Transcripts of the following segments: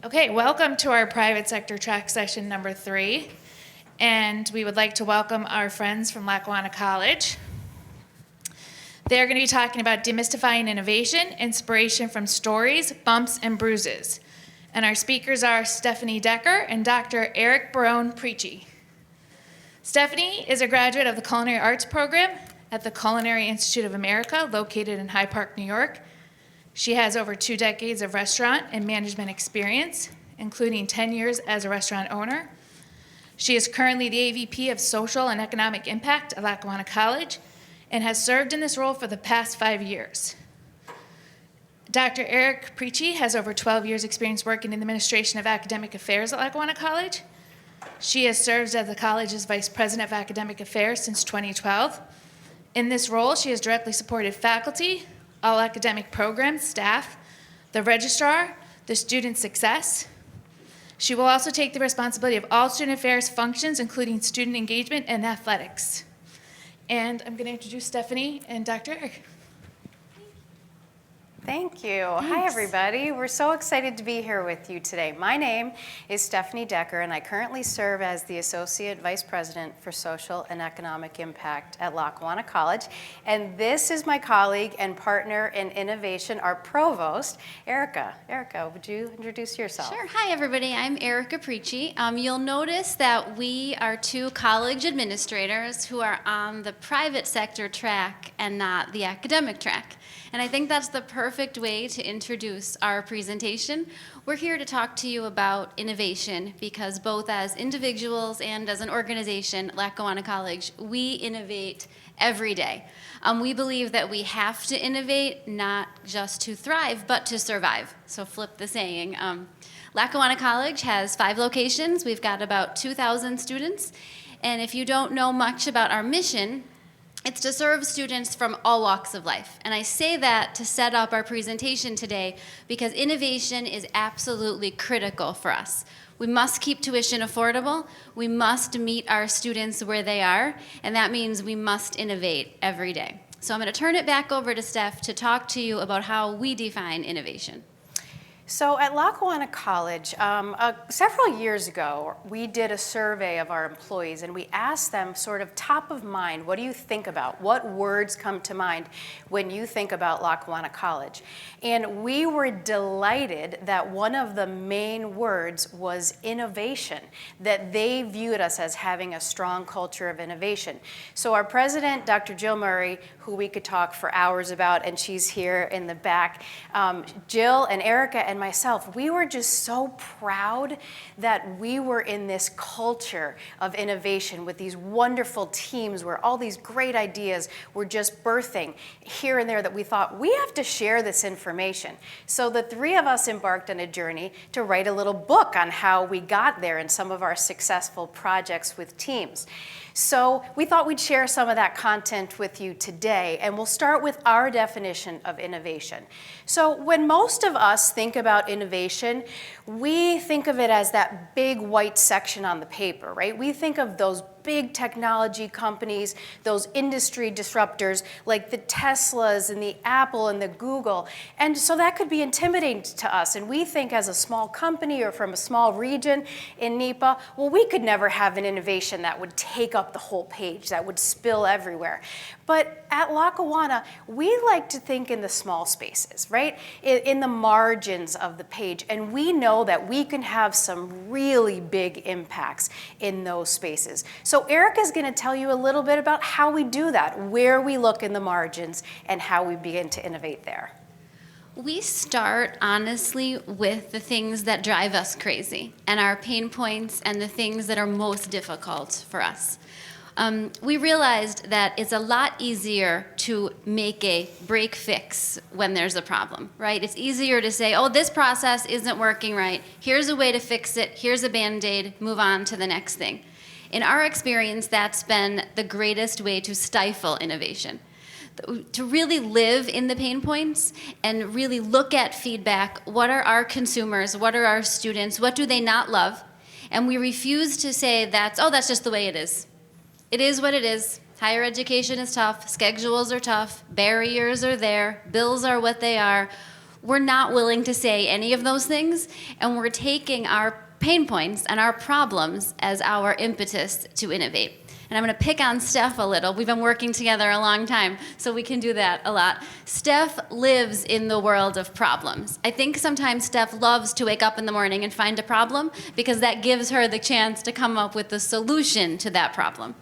Okay, welcome to our private sector track session number 3. And we would like to welcome our friends from Lackawanna College. They're going to be talking about demystifying innovation, inspiration from stories, bumps, and bruises. And our speakers are Stephanie Decker and Dr. Eric Barone Pricci. Stephanie is a graduate of the Culinary Arts program at the Culinary Institute of America, located in Hyde Park, New York. She has over 2 decades of restaurant and management experience, including 10 years as a restaurant owner. She is currently the AVP of Social and Economic Impact at Lackawanna College and has served in this role for the past 5 years. Dr. Eric Pricci has over 12 years experience working in the Administration of Academic Affairs at Lackawanna College. She has served as the college's Vice President of Academic Affairs since 2012. In this role, she has directly supported faculty, all academic programs, staff, the registrar, the student success. She will also take the responsibility of all student affairs functions, including student engagement and athletics. And I'm going to introduce Stephanie and Dr. Eric. Thank you. Thanks. Hi, everybody. We're so excited to be here with you today. My name is Stephanie Decker, and I currently serve as the Associate Vice President for Social and Economic Impact at Lackawanna College. And this is my colleague and partner in innovation, our provost, Erica. Erica, would you introduce yourself? Sure. Hi, everybody. I'm Erica Pricci. You'll notice that we are 2 college administrators who are on the private sector track and not the academic track. And I think that's the perfect way to introduce our presentation. We're here to talk to you about innovation because both as individuals and as an organization, Lackawanna College, we innovate every day. We believe that we have to innovate not just to thrive, but to survive. So flip the saying. Lackawanna College has 5 locations. We've got about 2,000 students. And if you don't know much about our mission, it's to serve students from all walks of life. And I say that to set up our presentation today because innovation is absolutely critical for us. We must keep tuition affordable. We must meet our students where they are. And that means we must innovate every day. So I'm going to turn it back over to Steph to talk to you about how we define innovation. So at Lackawanna College, several years ago, we did a survey of our employees and we asked them sort of top of mind, what do you think about? What words come to mind when you think about Lackawanna College? And we were delighted that one of the main words was innovation, that they viewed us as having a strong culture of innovation. So our president, Dr. Jill Murray, who we could talk for hours about, and she's here in the back, Jill and Erica and myself, we were just so proud that we were in this culture of innovation with these wonderful teams where all these great ideas were just birthing here and there that we thought, we have to share this information. So the 3 of us embarked on a journey to write a little book on how we got there and some of our successful projects with teams. So we thought we'd share some of that content with you today, and we'll start with our definition of innovation. So when most of us think about innovation, we think of it as that big white section on the paper, right? We think of those big technology companies, those industry disruptors like the Teslas and the Apple and the Google. And so that could be intimidating to us. And we think as a small company or from a small region in NEPA, well, we could never have an innovation that would take up the whole page, that would spill everywhere. But at Lackawanna, we like to think in the small spaces, right? In the margins of the page. And we know that we can have some really big impacts in those spaces. So Erica's going to tell you a little bit about how we do that, where we look in the margins, and how we begin to innovate there. We start, honestly, with the things that drive us crazy and our pain points and the things that are most difficult for us. We realized that it's a lot easier to make a break fix when there's a problem, right? It's easier to say, oh, this process isn't working right. Here's a way to fix it. Here's a Band-Aid. Move on to the next thing. In our experience, that's been the greatest way to stifle innovation. To really live in the pain points and really look at feedback. What are our consumers? What are our students? What do they not love? And we refuse to say that's just the way it is. It is what it is. Higher education is tough. Schedules are tough. Barriers are there. Bills are what they are. we're not willing to say any of those things, and we're taking our pain points and our problems as our impetus to innovate. And I'm going to pick on Steph a little. We've been working together a long time, so we can do that a lot. Steph lives in the world of problems. I think sometimes Steph loves to wake up in the morning and find a problem because that gives her the chance to come up with the solution to that problem.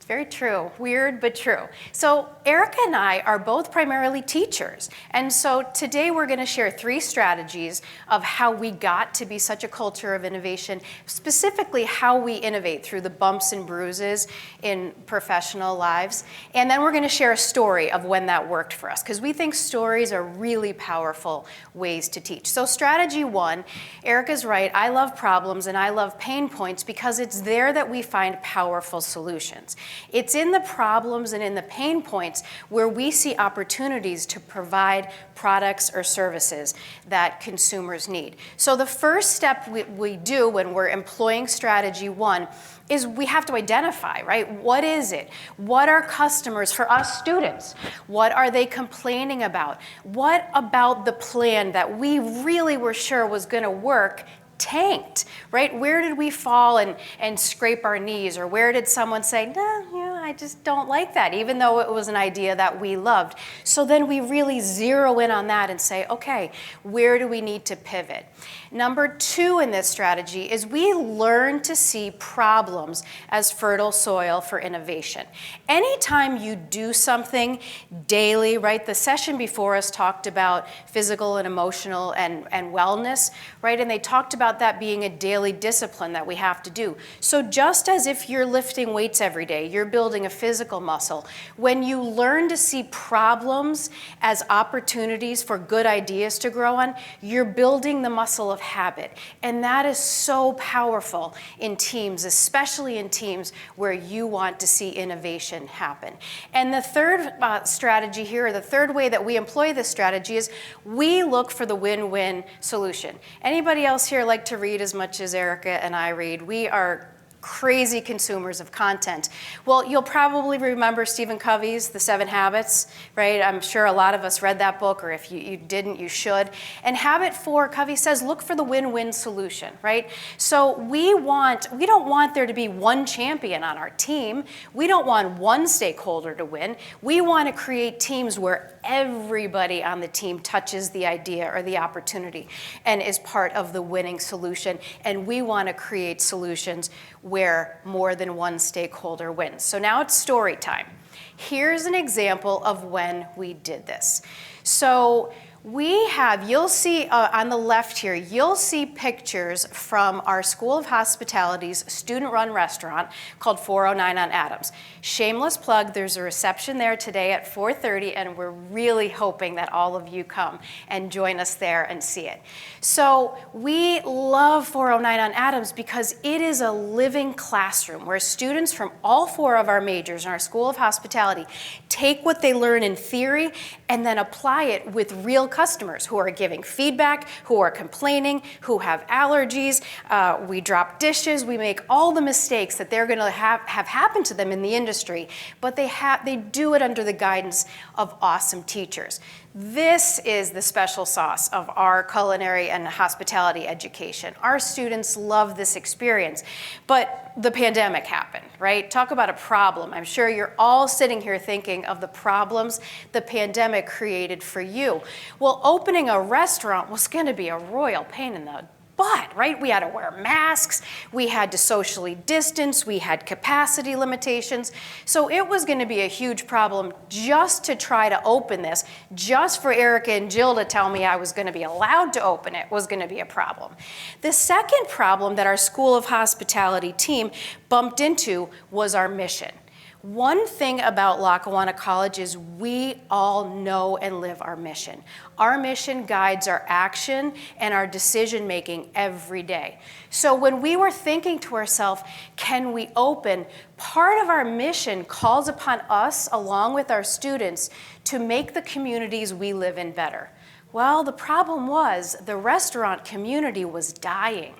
Very true. Weird, but true. So Erica and I are both primarily teachers. And so today we're going to share 3 strategies of how we got to be such a culture of innovation, specifically how we innovate through the bumps and bruises in professional lives. And then we're going to share a story of when that worked for us, because we think stories are really powerful ways to teach. So strategy 1, Erica's right, I love problems and I love pain points because it's there that we find powerful solutions. It's in the problems and in the pain points where we see opportunities to provide products or services that consumers need. So the first step we do when we're employing strategy 1 is we have to identify, right? What is it? What are customers, for us students, what are they complaining about? What about the plan that we really were sure was going to work tanked, right? Where did we fall and scrape our knees? Or where did someone say, no, I just don't like that, even though it was an idea that we loved? So then we really zero in on that and say, okay, where do we need to pivot? Number 2 in this strategy is we learn to see problems as fertile soil for innovation. Anytime you do something daily, right? The session before us talked about physical and emotional and wellness, right? And they talked about that being a daily discipline that we have to do. So just as if you're lifting weights every day, you're building a physical muscle, when you learn to see problems as opportunities for good ideas to grow on, you're building the muscle of habit. And that is so powerful in teams, especially in teams where you want to see innovation happen. And the third strategy here, or the third way that we employ this strategy, is we look for the win-win solution. Anybody else here like to read as much as Erica and I read? We are crazy consumers of content. Well, you'll probably remember Stephen Covey's The 7 Habits, right? I'm sure a lot of us read that book, or if you didn't, you should. And habit 4, Covey says, look for the win-win solution, right? So we don't want there to be one champion on our team. We don't want one stakeholder to win. We want to create teams where everybody on the team touches the idea or the opportunity and is part of the winning solution. And we want to create solutions where more than one stakeholder wins. So now it's story time. Here's an example of when we did this. So you'll see on the left here, you'll see pictures from our School of Hospitality's student-run restaurant called 409 on Adams. Shameless plug, there's a reception there today at 4:30, and we're really hoping that all of you come and join us there and see it. So we love 409 on Adams because it is a living classroom where students from all 4 of our majors in our School of Hospitality take what they learn in theory and then apply it with real customers who are giving feedback, who are complaining, who have allergies. We drop dishes. We make all the mistakes that they're going to have happened to them in the industry, but they do it under the guidance of awesome teachers. This is the special sauce of our culinary and hospitality education. Our students love this experience, but the pandemic happened, right? Talk about a problem. I'm sure you're all sitting here thinking of the problems the pandemic created for you. Well, opening a restaurant was going to be a royal pain in the butt, right? We had to wear masks, we had to socially distance, we had capacity limitations. So it was going to be a huge problem just to try to open this, just for Erica and Jill to tell me I was going to be allowed to open it was going to be a problem. The second problem that our School of Hospitality team bumped into was our mission. One thing about Lackawanna College is we all know and live our mission. Our mission guides our action and our decision making every day. So when we were thinking to ourselves, can we open, part of our mission calls upon us, along with our students, to make the communities we live in better. Well, the problem was the restaurant community was dying.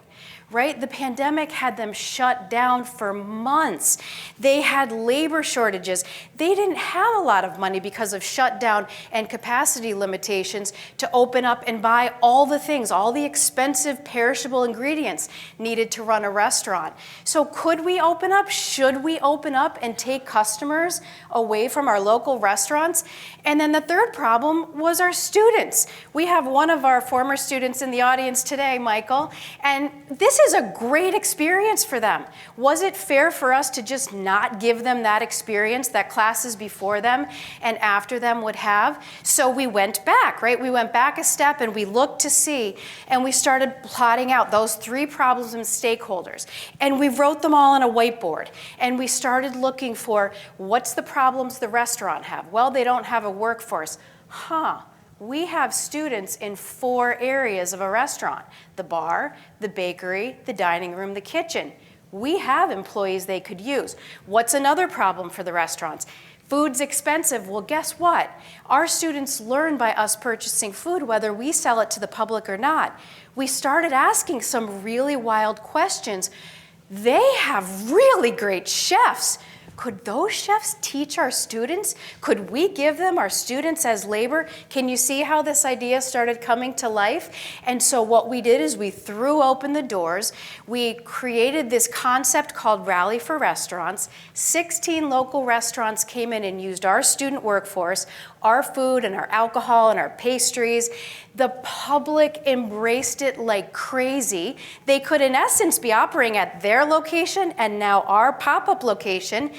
Right? The pandemic had them shut down for months. They had labor shortages. They didn't have a lot of money because of shutdown and capacity limitations to open up and buy all the things, all the expensive perishable ingredients needed to run a restaurant. So could we open up? Should we open up and take customers away from our local restaurants? And then the third problem was our students. We have one of our former students in the audience today, Michael, and this is a great experience for them. Was it fair for us to just not give them that experience that classes before them and after them would have? So we went back, right? We went back a step and we looked to see, and we started plotting out those 3 problems and stakeholders. And we wrote them all on a whiteboard. And we started looking for what's the problems the restaurant have? Well, they don't have a workforce. We have students in 4 areas of a restaurant: the bar, the bakery, the dining room, the kitchen. We have employees they could use. What's another problem for the restaurants? Food's expensive. Well, guess what? Our students learn by us purchasing food whether we sell it to the public or not. We started asking some really wild questions. They have really great chefs. Could those chefs teach our students? Could we give them our students as labor? Can you see how this idea started coming to life? And so what we did is we threw open the doors. We created this concept called Rally for Restaurants. 16 local restaurants came in and used our student workforce, our food and our alcohol and our pastries. The public embraced it like crazy. They could, in essence, be operating at their location and now our pop-up location.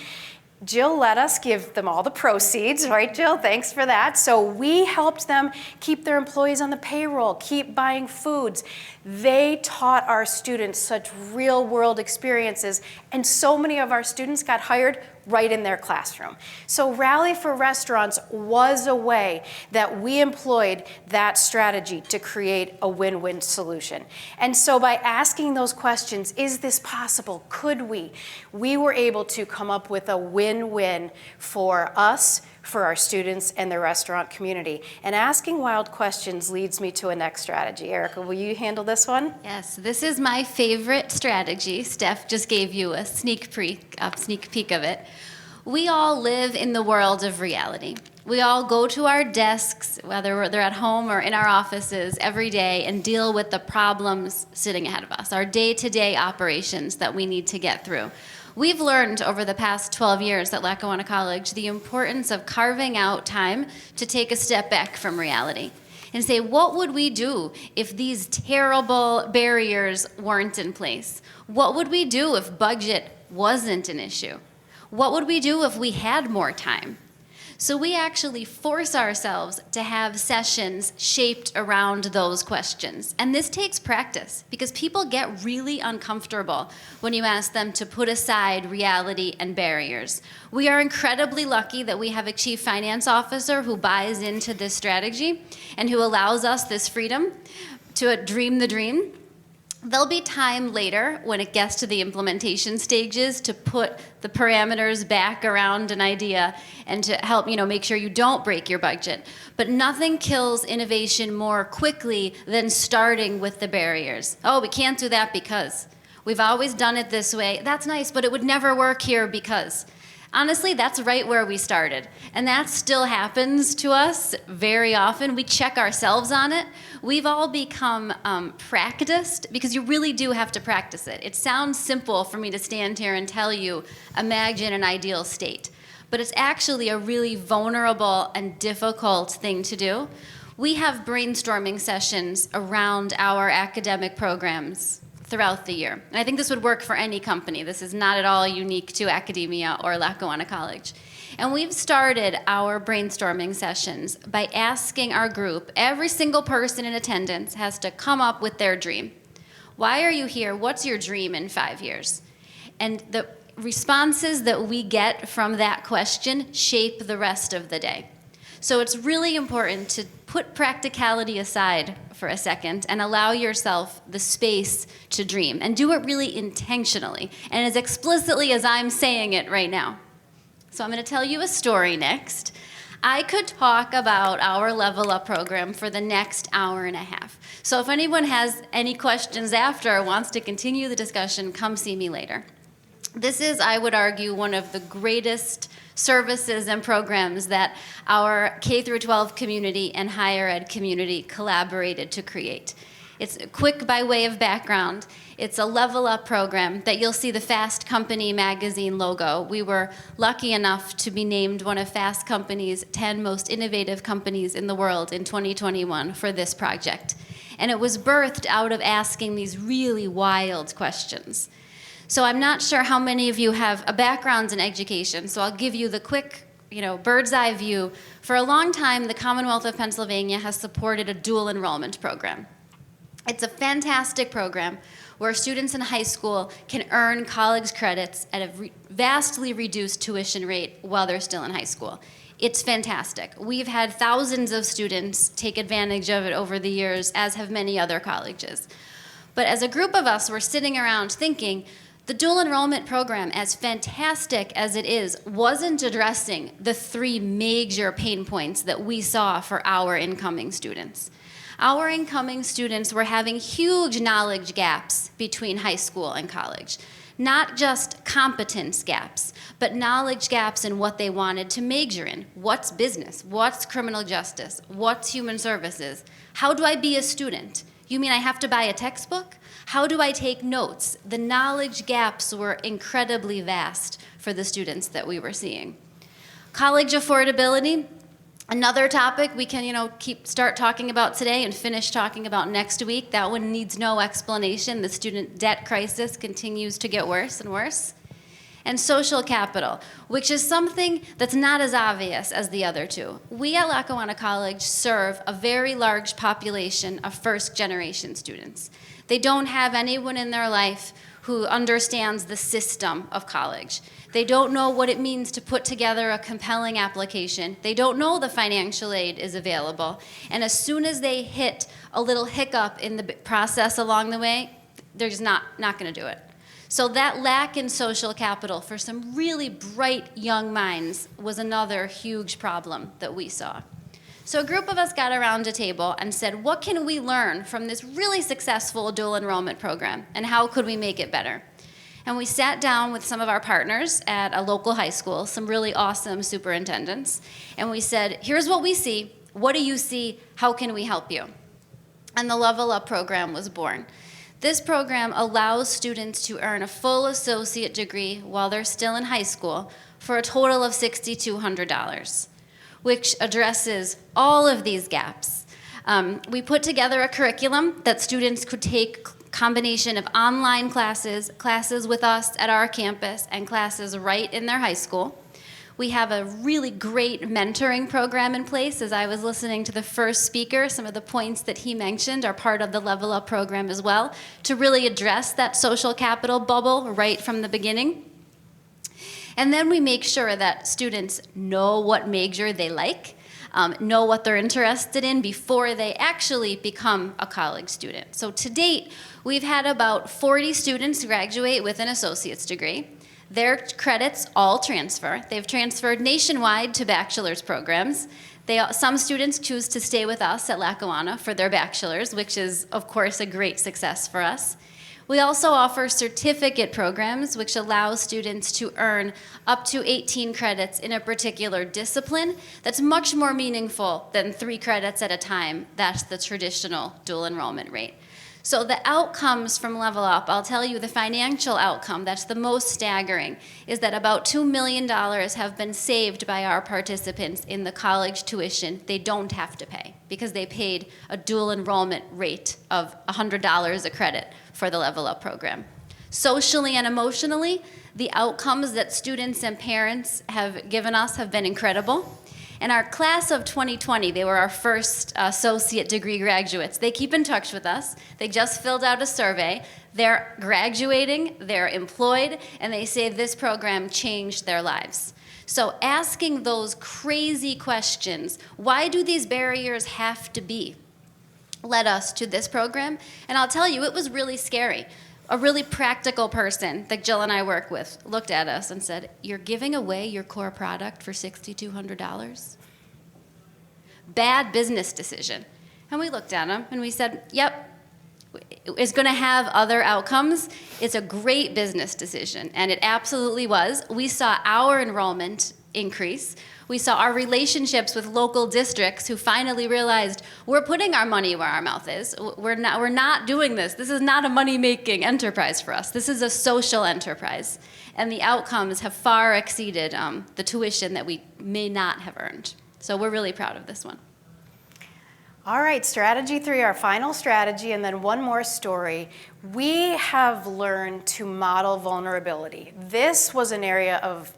Jill let us give them all the proceeds, right, Jill? Thanks for that. So we helped them keep their employees on the payroll, keep buying foods. They taught our students such real-world experiences, and so many of our students got hired right in their classroom. So Rally for Restaurants was a way that we employed that strategy to create a win-win solution. And so by asking those questions, is this possible? Could we? We were able to come up with a win-win for us, for our students, and the restaurant community. And asking wild questions leads me to a next strategy. Erica, will you handle this one? Yes, this is my favorite strategy. Steph just gave you a sneak peek of it. We all live in the world of reality. We all go to our desks, whether they're at home or in our offices, every day and deal with the problems sitting ahead of us, our day-to-day operations that we need to get through. We've learned over the past 12 years at Lackawanna College the importance of carving out time to take a step back from reality and say, what would we do if these terrible barriers weren't in place? What would we do if budget wasn't an issue? What would we do if we had more time? So we actually force ourselves to have sessions shaped around those questions. And this takes practice because people get really uncomfortable when you ask them to put aside reality and barriers. We are incredibly lucky that we have a chief finance officer who buys into this strategy and who allows us this freedom to dream the dream. There'll be time later when it gets to the implementation stages to put the parameters back around an idea and to help, make sure you don't break your budget. But nothing kills innovation more quickly than starting with the barriers. Oh, we can't do that because we've always done it this way. That's nice, but it would never work here because. Honestly, that's right where we started. And that still happens to us very often. We check ourselves on it. We've all become practiced because you really do have to practice it. It sounds simple for me to stand here and tell you, imagine an ideal state. But it's actually a really vulnerable and difficult thing to do. We have brainstorming sessions around our academic programs throughout the year. And I think this would work for any company. This is not at all unique to academia or Lackawanna College. And we've started our brainstorming sessions by asking our group, every single person in attendance has to come up with their dream. Why are you here? What's your dream in 5 years? And the responses that we get from that question shape the rest of the day. So it's really important to put practicality aside for a second and allow yourself the space to dream and do it really intentionally and as explicitly as I'm saying it right now. So I'm going to tell you a story next. I could talk about our Level Up program for the next hour and a half. So if anyone has any questions after or wants to continue the discussion, come see me later. This is, I would argue, one of the greatest services and programs that our K through 12 community and higher ed community collaborated to create. It's quick by way of background. It's a Level Up program that you'll see the Fast Company magazine logo. We were lucky enough to be named one of Fast Company's 10 most innovative companies in the world in 2021 for this project. And it was birthed out of asking these really wild questions. So I'm not sure how many of you have a background in education, so I'll give you the quick, bird's eye view. For a long time, the Commonwealth of Pennsylvania has supported a dual enrollment program. It's a fantastic program where students in high school can earn college credits at a vastly reduced tuition rate while they're still in high school. It's fantastic. We've had thousands of students take advantage of it over the years, as have many other colleges. But as a group of us, we're sitting around thinking, the dual enrollment program, as fantastic as it is, wasn't addressing the three major pain points that we saw for our incoming students. Our incoming students were having huge knowledge gaps between high school and college. Not just competence gaps, but knowledge gaps in what they wanted to major in. What's business? What's criminal justice? What's human services? How do I be a student? You mean I have to buy a textbook? How do I take notes? The knowledge gaps were incredibly vast for the students that we were seeing. College affordability, another topic we can, start talking about today and finish talking about next week. That one needs no explanation. The student debt crisis continues to get worse and worse. And social capital, which is something that's not as obvious as the other two. We at Lackawanna College serve a very large population of first-generation students. They don't have anyone in their life who understands the system of college. They don't know what it means to put together a compelling application. They don't know the financial aid is available. And as soon as they hit a little hiccup in the process along the way, they're just not going to do it. So that lack in social capital for some really bright young minds was another huge problem that we saw. So a group of us got around a table and said, what can we learn from this really successful dual enrollment program, and how could we make it better? And we sat down with some of our partners at a local high school, some really awesome superintendents, and we said, here's what we see. What do you see? How can we help you? And the Level Up program was born. This program allows students to earn a full associate degree while they're still in high school for a total of $6,200, which addresses all of these gaps. We put together a curriculum that students could take combination of online classes, classes with us at our campus, and classes right in their high school. We have a really great mentoring program in place. As I was listening to the first speaker, some of the points that he mentioned are part of the Level Up program as well, to really address that social capital bubble right from the beginning. And then we make sure that students know what major they like, know what they're interested in before they actually become a college student. So to date, we've had about 40 students graduate with an associate's degree. Their credits all transfer. They've transferred nationwide to bachelor's programs. Some students choose to stay with us at Lackawanna for their bachelor's, which is, of course, a great success for us. We also offer certificate programs, which allow students to earn up to 18 credits in a particular discipline that's much more meaningful than 3 credits at a time. That's the traditional dual enrollment rate. So the outcomes from Level Up, I'll tell you the financial outcome that's the most staggering, is that about $2 million have been saved by our participants in the college tuition they don't have to pay because they paid a dual enrollment rate of $100 a credit for the Level Up program. Socially and emotionally, the outcomes that students and parents have given us have been incredible. In our class of 2020, they were our first associate degree graduates. They keep in touch with us. They just filled out a survey. They're graduating, they're employed, and they say this program changed their lives. So asking those crazy questions, why do these barriers have to be, led us to this program. And I'll tell you, it was really scary. A really practical person that Jill and I work with looked at us and said, "You're giving away your core product for $6,200? bad business decision. And we looked at them and we said, yep, it's going to have other outcomes. It's a great business decision, and it absolutely was. We saw our enrollment increase. We saw our relationships with local districts who finally realized we're putting our money where our mouth is. We're not doing this. This is not a money-making enterprise for us. This is a social enterprise, and the outcomes have far exceeded the tuition that we may not have earned. So we're really proud of this one. All right, strategy 3, our final strategy, and then one more story. We have learned to model vulnerability. This was an area of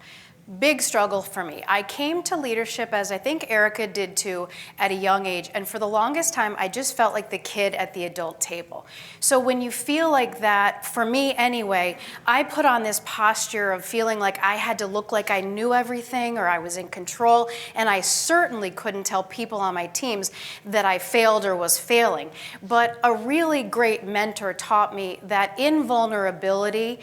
big struggle for me. I came to leadership, as I think Erica did too, at a young age, and for the longest time, I just felt like the kid at the adult table. So when you feel like that, for me anyway, I put on this posture of feeling like I had to look like I knew everything or I was in control, and I certainly couldn't tell people on my teams that I failed or was failing. But a really great mentor taught me that in vulnerability,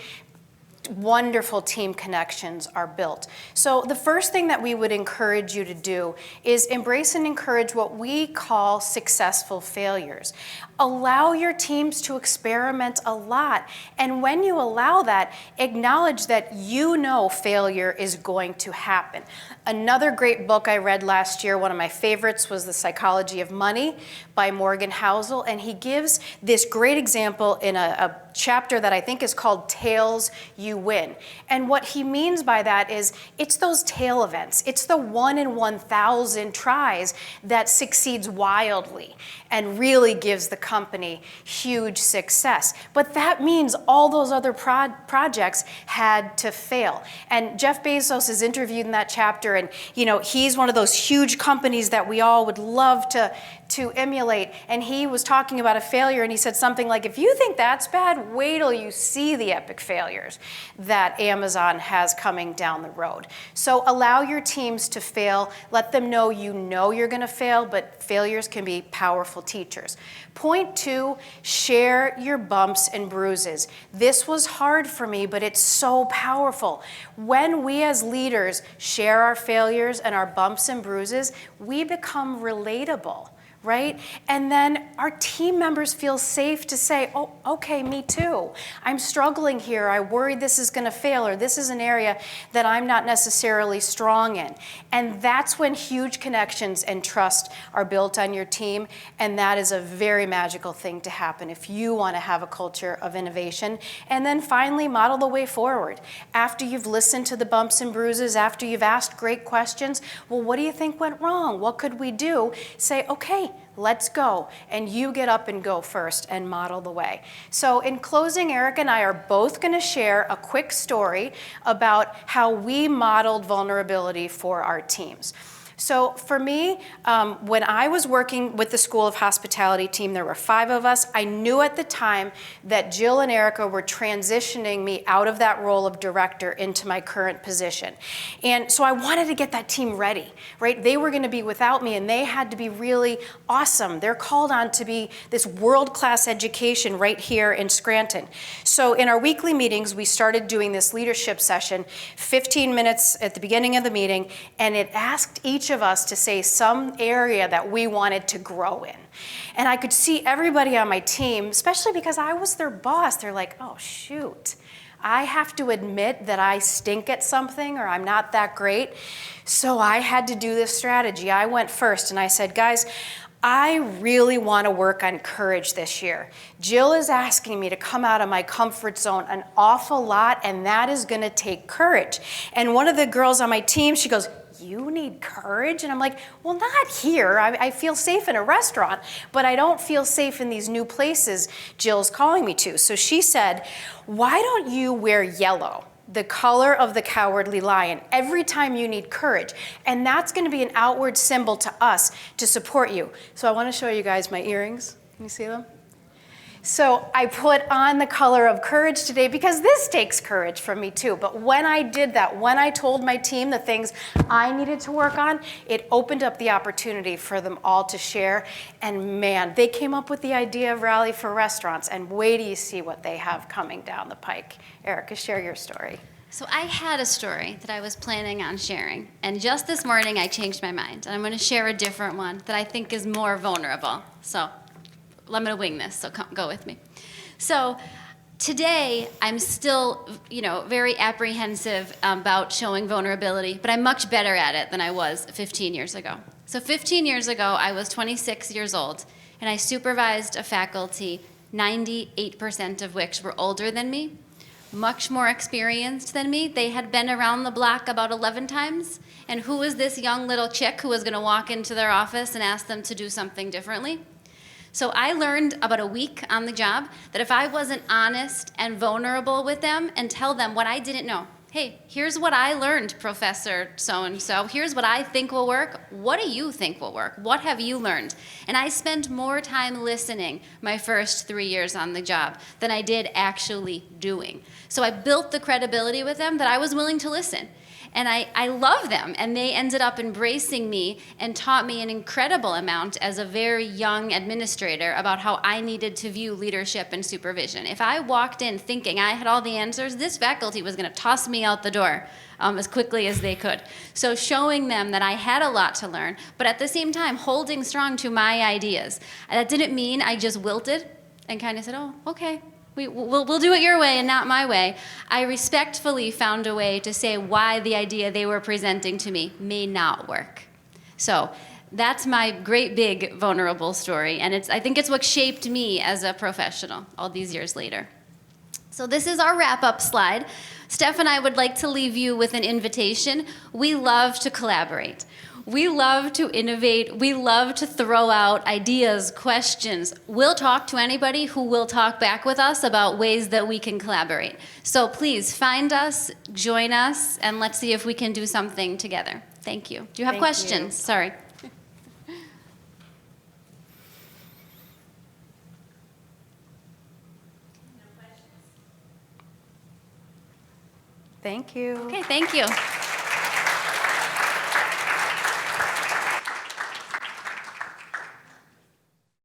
wonderful team connections are built. So the first thing that we would encourage you to do is embrace and encourage what we call successful failures. Allow your teams to experiment a lot. And when you allow that, acknowledge that you know failure is going to happen. Another great book I read last year, one of my favorites, was The Psychology of Money by Morgan Housel. And he gives this great example in a chapter that I think is called Tails You Win. And what he means by that is it's those tail events. It's the 1 in 1,000 tries that succeeds wildly and really gives the company huge success. But that means all those other projects had to fail. And Jeff Bezos is interviewed in that chapter, and he's one of those huge companies that we all would love to emulate. And he was talking about a failure, and he said something like, if you think that's bad, wait till you see the epic failures that Amazon has coming down the road. So allow your teams to fail. Let them know you're going to fail, but failures can be powerful teachers. Point 2, share your bumps and bruises. This was hard for me, but it's so powerful. When we as leaders share our failures and our bumps and bruises, we become relatable. Right? And then our team members feel safe to say, oh, okay, me too. I'm struggling here. I worry this is going to fail, or this is an area that I'm not necessarily strong in. And that's when huge connections and trust are built on your team. And that is a very magical thing to happen if you want to have a culture of innovation. And then finally, model the way forward. After you've listened to the bumps and bruises, after you've asked great questions, well, what do you think went wrong? What could we do? Say, okay, let's go. And you get up and go first and model the way. So in closing, Eric and I are both going to share a quick story about how we modeled vulnerability for our teams. So for me, when I was working with the School of Hospitality team, there were 5 of us. I knew at the time that Jill and Erica were transitioning me out of that role of director into my current position. And so I wanted to get that team ready, right? They were going to be without me, and they had to be really awesome. They're called on to be this world-class education right here in Scranton. So in our weekly meetings, we started doing this leadership session, 15 minutes at the beginning of the meeting, and it asked each of us to say some area that we wanted to grow in. And I could see everybody on my team, especially because I was their boss, they're like, oh shoot, I have to admit that I stink at something or I'm not that great. So I had to do this strategy. I went first and I said, guys, I really want to work on courage this year. Jill is asking me to come out of my comfort zone an awful lot, and that is going to take courage. And one of the girls on my team, she goes, you need courage? And I'm like, well, not here. I feel safe in a restaurant, but I don't feel safe in these new places Jill's calling me to. So she said, why don't you wear yellow, the color of the cowardly lion, every time you need courage? And that's going to be an outward symbol to us to support you. So I want to show you guys my earrings. Can you see them? So I put on the color of courage today because this takes courage from me too. But when I did that, when I told my team the things I needed to work on, it opened up the opportunity for them all to share. And man, they came up with the idea of Rally for Restaurants, and wait till you see what they have coming down the pike. Erica, share your story. So I had a story that I was planning on sharing, and just this morning I changed my mind, and I'm going to share a different one that I think is more vulnerable. So I'm going to wing this, so go with me. So today I'm still, very apprehensive about showing vulnerability, but I'm much better at it than I was 15 years ago. So 15 years ago, I was 26 years old, and I supervised a faculty, 98% of which were older than me, much more experienced than me. They had been around the block about 11 times. And who was this young little chick who was going to walk into their office and ask them to do something differently? So I learned about a week on the job that if I wasn't honest and vulnerable with them and tell them what I didn't know, hey, here's what I learned, Professor so-and-so. Here's what I think will work. What do you think will work? What have you learned? And I spent more time listening my first 3 years on the job than I did actually doing. So I built the credibility with them that I was willing to listen. And I love them, and they ended up embracing me and taught me an incredible amount as a very young administrator about how I needed to view leadership and supervision. If I walked in thinking I had all the answers, this faculty was going to toss me out the door as quickly as they could. So showing them that I had a lot to learn, but at the same time holding strong to my ideas. That didn't mean I just wilted and kind of said, oh, okay. We'll do it your way and not my way. I respectfully found a way to say why the idea they were presenting to me may not work. So that's my great big vulnerable story, and I think it's what shaped me as a professional all these years later. So this is our wrap-up slide. Steph and I would like to leave you with an invitation. We love to collaborate. We love to innovate. We love to throw out ideas, questions. We'll talk to anybody who will talk back with us about ways that we can collaborate. So please find us, join us, and let's see if we can do something together. Thank you. Do you have Thank questions? you. Sorry. Thank you. Okay, thank you.